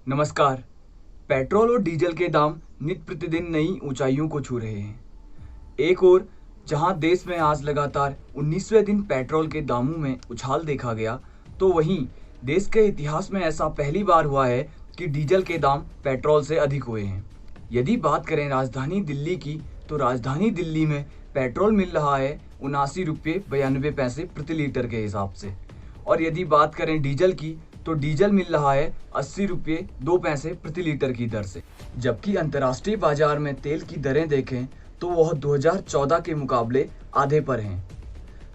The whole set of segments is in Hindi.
नमस्कार। पेट्रोल और डीजल के दाम नित्य प्रतिदिन नई ऊंचाइयों को छू रहे हैं। एक ओर जहां देश में आज लगातार 19वें दिन पेट्रोल के दामों में उछाल देखा गया, तो वहीं देश के इतिहास में ऐसा पहली बार हुआ है कि डीजल के दाम पेट्रोल से अधिक हुए हैं। यदि बात करें राजधानी दिल्ली की, तो राजधानी दिल्ली में पेट्रोल मिल रहा है 79 रुपये 92 पैसे प्रति लीटर के हिसाब से। और यदि बात करें डीजल की, तो डीजल मिल रहा है 80 रुपये 2 पैसे प्रति लीटर की दर से। जबकि अंतर्राष्ट्रीय बाजार में तेल की दरें देखें तो वह 2014 के मुकाबले आधे पर हैं।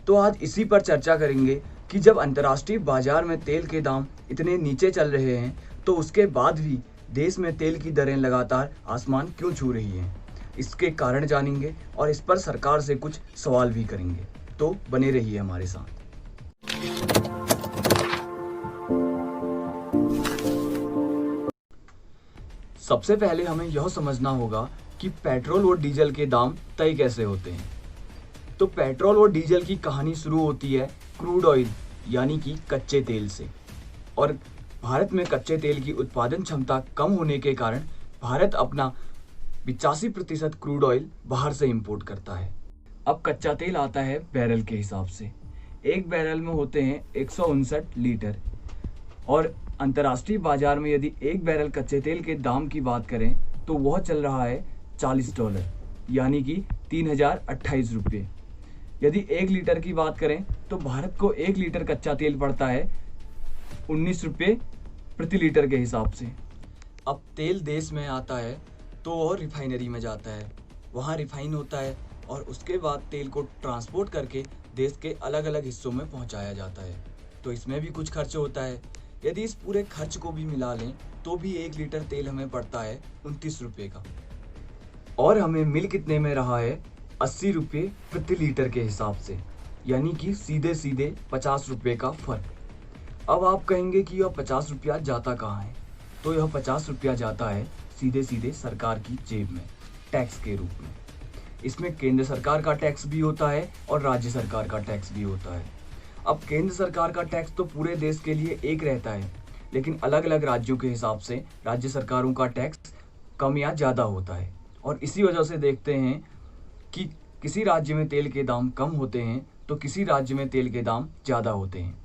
तो आज इसी पर चर्चा करेंगे कि जब अंतर्राष्ट्रीय बाजार में तेल के दाम इतने नीचे चल रहे हैं, तो उसके बाद भी देश में तेल की दरें लगातार आसमान क्यों छू रही हैं। इसके कारण जानेंगे और इस पर सरकार से कुछ सवाल भी करेंगे। तो बने रहिए हमारे साथ। सबसे पहले हमें यह समझना होगा कि पेट्रोल और डीजल के दाम तय कैसे होते हैं। तो पेट्रोल और डीजल की कहानी शुरू होती है क्रूड ऑयल यानी कि कच्चे तेल से। और भारत में कच्चे तेल की उत्पादन क्षमता कम होने के कारण भारत अपना 85% क्रूड ऑयल बाहर से इंपोर्ट करता है। अब कच्चा तेल आता है बैरल के हिसाब से। एक बैरल में होते हैं 159 लीटर। और अंतर्राष्ट्रीय बाजार में यदि एक बैरल कच्चे तेल के दाम की बात करें तो वह चल रहा है $40 यानी कि 3028 रुपये। यदि 1 लीटर की बात करें तो भारत को 1 लीटर कच्चा तेल पड़ता है 19 रुपये प्रति लीटर के हिसाब से। अब तेल देश में आता है तो वह रिफाइनरी में जाता है, वहाँ रिफाइन होता है और उसके बाद तेल को ट्रांसपोर्ट करके देश के अलग अलग हिस्सों में पहुँचाया जाता है। तो इसमें भी कुछ खर्च होता है। यदि इस पूरे खर्च को भी मिला लें तो भी 1 लीटर तेल हमें पड़ता है 29 रुपये का। और हमें मिल कितने में रहा है 80 रुपये प्रति लीटर के हिसाब से, यानी कि सीधे सीधे 50 रुपये का फर्क। अब आप कहेंगे कि यह 50 रुपया जाता कहाँ है। तो यह 50 रुपया जाता है सीधे सीधे सरकार की जेब में, टैक्स के रूप में। इसमें केंद्र सरकार का टैक्स भी होता है और राज्य सरकार का टैक्स भी होता है। अब केंद्र सरकार का टैक्स तो पूरे देश के लिए एक रहता है, लेकिन अलग अलग राज्यों के हिसाब से राज्य सरकारों का टैक्स कम या ज़्यादा होता है। और इसी वजह से देखते हैं कि किसी राज्य में तेल के दाम कम होते हैं तो किसी राज्य में तेल के दाम ज़्यादा होते हैं।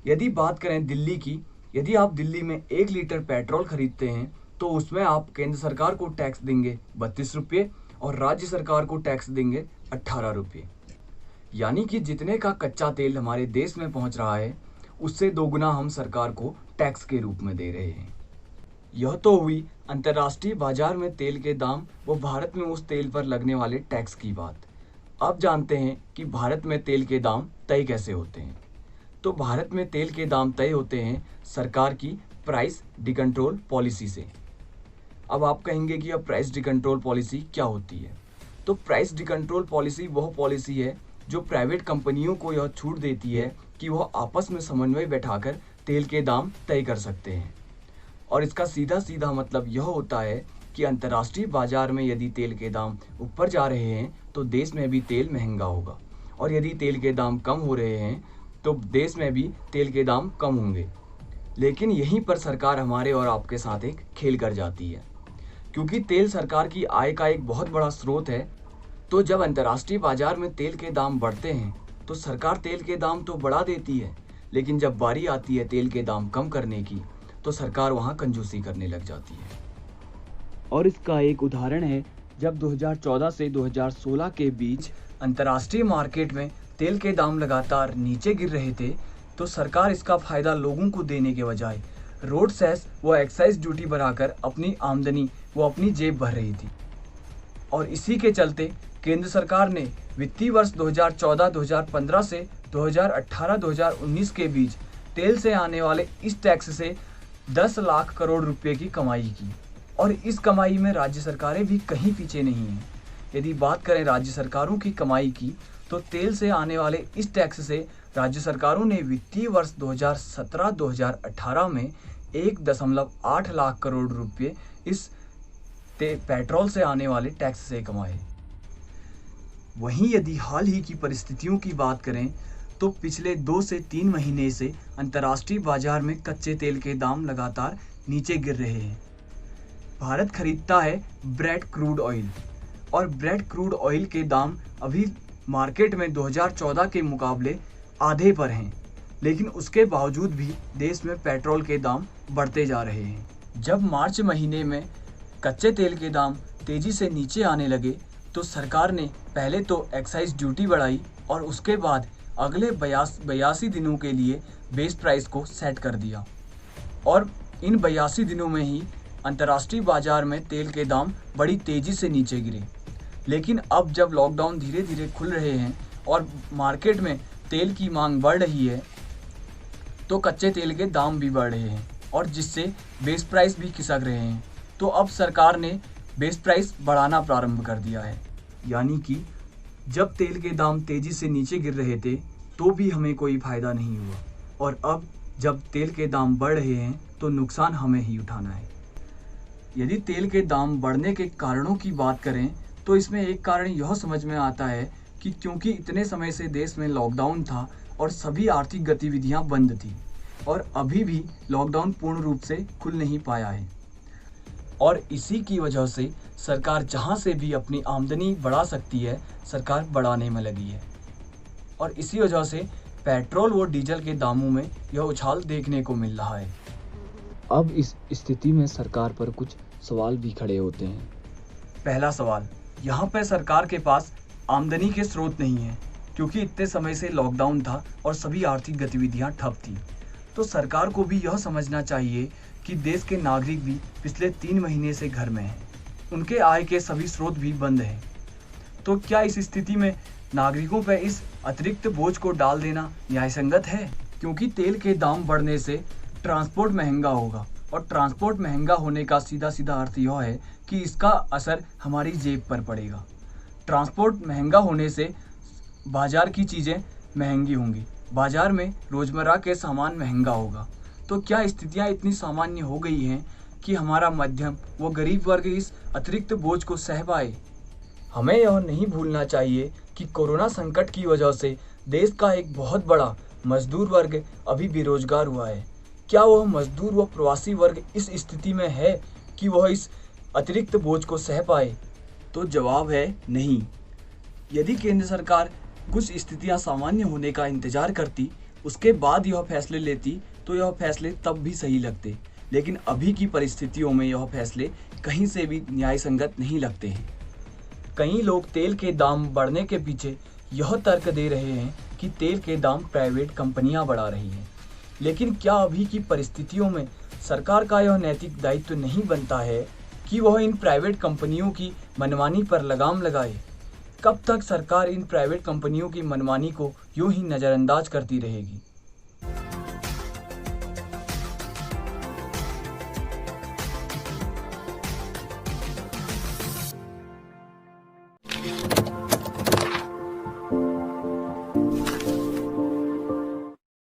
यदि बात करें दिल्ली की, यदि आप दिल्ली में 1 लीटर पेट्रोल खरीदते हैं तो उसमें आप केंद्र सरकार को टैक्स देंगे 32 रुपये और राज्य सरकार को टैक्स देंगे 18 रुपये। यानी कि जितने का कच्चा तेल हमारे देश में पहुंच रहा है उससे दोगुना हम सरकार को टैक्स के रूप में दे रहे हैं। यह तो हुई अंतर्राष्ट्रीय बाजार में तेल के दाम व भारत में उस तेल पर लगने वाले टैक्स की बात। अब जानते हैं कि भारत में तेल के दाम तय कैसे होते हैं। तो भारत में तेल के दाम तय होते हैं सरकार की प्राइस डिकंट्रोल पॉलिसी से। अब आप कहेंगे कि अब प्राइस डिकंट्रोल पॉलिसी क्या होती है। तो प्राइस डिकंट्रोल पॉलिसी वह पॉलिसी है जो प्राइवेट कंपनियों को यह छूट देती है कि वह आपस में समन्वय बैठाकर तेल के दाम तय कर सकते हैं। और इसका सीधा सीधा मतलब यह होता है कि अंतर्राष्ट्रीय बाजार में यदि तेल के दाम ऊपर जा रहे हैं तो देश में भी तेल महंगा होगा, और यदि तेल के दाम कम हो रहे हैं तो देश में भी तेल के दाम कम होंगे। लेकिन यहीं पर सरकार हमारे और आपके साथ एक खेल कर जाती है, क्योंकि तेल सरकार की आय का एक बहुत बड़ा स्रोत है। तो जब अंतर्राष्ट्रीय बाजार में तेल के दाम बढ़ते हैं तो सरकार तेल के दाम तो बढ़ा देती है, लेकिन जब बारी आती है तेल के दाम कम करने की तो सरकार वहां कंजूसी करने लग जाती है। और इसका एक उदाहरण है जब 2014 से 2016 के बीच अंतर्राष्ट्रीय मार्केट में तेल के दाम लगातार नीचे गिर रहे थे, तो सरकार इसका फायदा लोगों को देने के बजाय रोड सेस व एक्साइज ड्यूटी बढ़ाकर अपनी आमदनी व अपनी जेब भर रही थी। और इसी के चलते केंद्र सरकार ने वित्तीय वर्ष 2014-2015 से 2018-2019 के बीच तेल से आने वाले इस टैक्स से 10 लाख करोड़ रुपए की कमाई की। और इस कमाई में राज्य सरकारें भी कहीं पीछे नहीं हैं। यदि बात करें राज्य सरकारों की कमाई की, तो तेल से आने वाले इस टैक्स से राज्य सरकारों ने वित्तीय वर्ष 2017-2018 में 1.8 लाख करोड़ रुपए इस पेट्रोल से आने वाले टैक्स से कमाए। वहीं यदि हाल ही की परिस्थितियों की बात करें तो पिछले 2 से 3 महीने से अंतर्राष्ट्रीय बाजार में कच्चे तेल के दाम लगातार नीचे गिर रहे हैं। भारत खरीदता है ब्रेंट क्रूड ऑयल और ब्रेंट क्रूड ऑयल के दाम अभी मार्केट में 2014 के मुकाबले आधे पर हैं, लेकिन उसके बावजूद भी देश में पेट्रोल के दाम बढ़ते जा रहे हैं। जब मार्च महीने में कच्चे तेल के दाम तेजी से नीचे आने लगे तो सरकार ने पहले तो एक्साइज ड्यूटी बढ़ाई और उसके बाद अगले 82 दिनों के लिए बेस प्राइस को सेट कर दिया और इन 82 दिनों में ही अंतर्राष्ट्रीय बाजार में तेल के दाम बड़ी तेजी से नीचे गिरे। लेकिन अब जब लॉकडाउन धीरे धीरे खुल रहे हैं और मार्केट में तेल की मांग बढ़ रही है तो कच्चे तेल के दाम भी बढ़ रहे हैं और जिससे बेस प्राइस भी खिसक रहे हैं। तो अब सरकार ने बेस प्राइस बढ़ाना प्रारंभ कर दिया है, यानी कि जब तेल के दाम तेजी से नीचे गिर रहे थे तो भी हमें कोई फ़ायदा नहीं हुआ और अब जब तेल के दाम बढ़ रहे हैं तो नुकसान हमें ही उठाना है। यदि तेल के दाम बढ़ने के कारणों की बात करें तो इसमें एक कारण यह समझ में आता है कि क्योंकि इतने समय से देश में लॉकडाउन था और सभी आर्थिक गतिविधियां बंद थी और अभी भी लॉकडाउन पूर्ण रूप से खुल नहीं पाया है और इसी की वजह से सरकार जहां से भी अपनी आमदनी बढ़ा सकती है सरकार बढ़ाने में लगी है और इसी वजह से पेट्रोल व डीजल के दामों में यह उछाल देखने को मिल रहा है। अब इस स्थिति में सरकार पर कुछ सवाल भी खड़े होते हैं। पहला सवाल, यहाँ पर सरकार के पास आमदनी के स्रोत नहीं है क्योंकि इतने समय से लॉकडाउन था और सभी आर्थिक गतिविधियां ठप थी। तो सरकार को भी यह समझना चाहिए कि देश के नागरिक भी पिछले 3 महीने से घर में हैं, उनके आय के सभी स्रोत भी बंद हैं। तो क्या इस स्थिति में नागरिकों पर इस अतिरिक्त बोझ को डाल देना न्यायसंगत है? क्योंकि तेल के दाम बढ़ने से ट्रांसपोर्ट महंगा होगा और ट्रांसपोर्ट महंगा होने का सीधा सीधा अर्थ यह है कि इसका असर हमारी जेब पर पड़ेगा। ट्रांसपोर्ट महंगा होने से बाजार की चीज़ें महंगी होंगी, बाजार में रोज़मर्रा के सामान महंगा होगा। तो क्या स्थितियां इतनी सामान्य हो गई हैं कि हमारा मध्यम व गरीब वर्ग इस अतिरिक्त बोझ को सह पाए? हमें यह नहीं भूलना चाहिए कि कोरोना संकट की वजह से देश का एक बहुत बड़ा मजदूर वर्ग अभी बेरोजगार हुआ है। क्या वह मजदूर व प्रवासी वर्ग इस स्थिति में है कि वह इस अतिरिक्त बोझ को सह पाए? तो जवाब है नहीं। यदि केंद्र सरकार कुछ स्थितियां सामान्य होने का इंतजार करती, उसके बाद यह फैसले लेती तो यह फैसले तब भी सही लगते, लेकिन अभी की परिस्थितियों में यह फैसले कहीं से भी न्यायसंगत नहीं लगते हैं। कई लोग तेल के दाम बढ़ने के पीछे यह तर्क दे रहे हैं कि तेल के दाम प्राइवेट कंपनियां बढ़ा रही हैं, लेकिन क्या अभी की परिस्थितियों में सरकार का यह नैतिक दायित्व नहीं बनता है कि वह इन प्राइवेट कंपनियों की मनमानी पर लगाम लगाए? कब तक सरकार इन प्राइवेट कंपनियों की मनमानी को यूं ही नज़रअंदाज करती रहेगी?